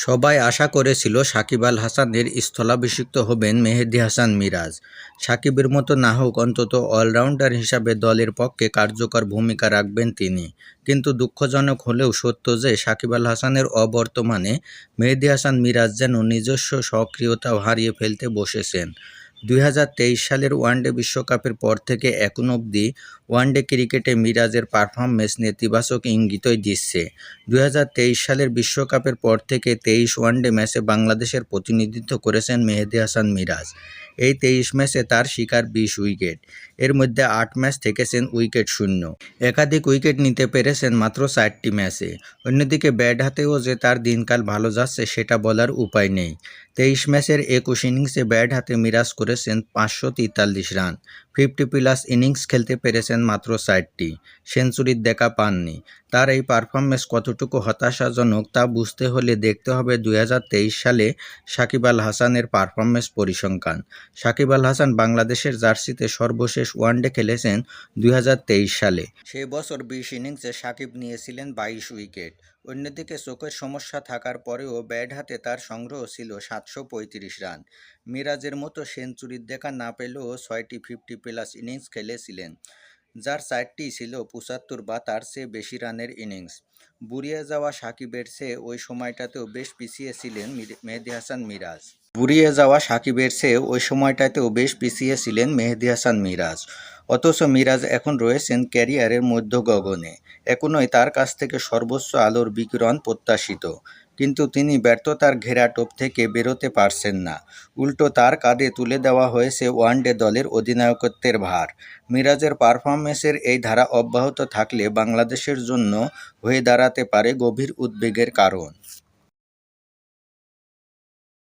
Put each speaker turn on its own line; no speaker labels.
সবাই আশা করেছিল সাকিব আল হাসানের স্থলাভিষিক্ত হবেন মেহেদী হাসান মিরাজ। সাকিবের মতো না হোক, অন্তত অলরাউন্ডার হিসাবে দলের পক্ষে কার্যকর ভূমিকা রাখবেন তিনি। কিন্তু দুঃখজনক হলেও সত্য যে সাকিব আল হাসানের অবর্তমানে মেহেদী হাসান মিরাজ যেন নিজস্ব সক্রিয়তাও হারিয়ে ফেলতে বসেছেন। 2023 সালের ওয়ানডে বিশ্বকাপের পর থেকে এখন অবধি ওয়ানডে ক্রিকেটে মিরাজের পারফরমেন্স নেতিবাচক ইঙ্গিতই দিচ্ছে। 2023 সালের বিশ্বকাপের পর থেকে 23 ওয়ানডে ম্যাচে বাংলাদেশের প্রতিনিধিত্ব করেছেন মেহেদী হাসান মিরাজ। এই 23 ম্যাচে তার শিকার 20 উইকেট। এর মধ্যে 8 ম্যাচ থেকেছেন উইকেট শূন্য। একাধিক উইকেট নিতে পেরেছেন মাত্র 4টি ম্যাচে। অন্যদিকে ব্যাট হাতেও যে তার দিনকাল ভালো যাচ্ছে সেটা বলার উপায় নেই। 23 ম্যাচের 21 ইনিংসে ব্যাট হাতে মিরাজ করেছেন 543 রান। 50+ ইনিংস খেলতে পেরেছেন মাত্র 4টি। সেঞ্চুরির দেখা পাননি। তার এই পারফরমেন্স কতটুকু হতাশাজনক তা বুঝতে হলে দেখতে হবে 2023 সালে সাকিব আল হাসানের পারফরমেন্স পরিসংখ্যান। সাকিব আল হাসান বাংলাদেশের জার্সিতে সর্বশেষ ওয়ানডে খেলেছেন 2023 সালে। সেই বছর 20 ইনিংসে সাকিব নিয়েছিলেন 22 উইকেট। অন্যদিকে চোখের সমস্যা থাকার পরেও ব্যাট হাতে তার সংগ্রহ ছিল 735 রান। মিরাজের মতো সেঞ্চুরির দেখা না পেলেও 6টি 50+ ইনিংস খেলেছিলেন, যার 4টি ছিল 75 বা তার চেয়ে বেশি রানের ইনিংস। বুড়িয়ে যাওয়া সাকিবের চেয়ে ওই সময়টাতেও বেশ পিছিয়ে ছিলেন মেহেদী হাসান মিরাজ। অথচ মিরাজ এখন রয়েছেন ক্যারিয়ারের মধ্য গগনে। এখনই তার কাছ থেকে সর্বোচ্চ আলোর বিকিরণ প্রত্যাশিত, কিন্তু তিনি ব্যর্থতার ঘেরাটোপ থেকে বেরোতে পারছেন না। উল্টো তার কাঁধে তুলে দেওয়া হয়েছে ওয়ানডে দলের অধিনায়কত্বের ভার। মিরাজের পারফরমেন্সের এই ধারা অব্যাহত থাকলে বাংলাদেশের জন্য হয়ে দাঁড়াতে পারে গভীর উদ্বেগের কারণ।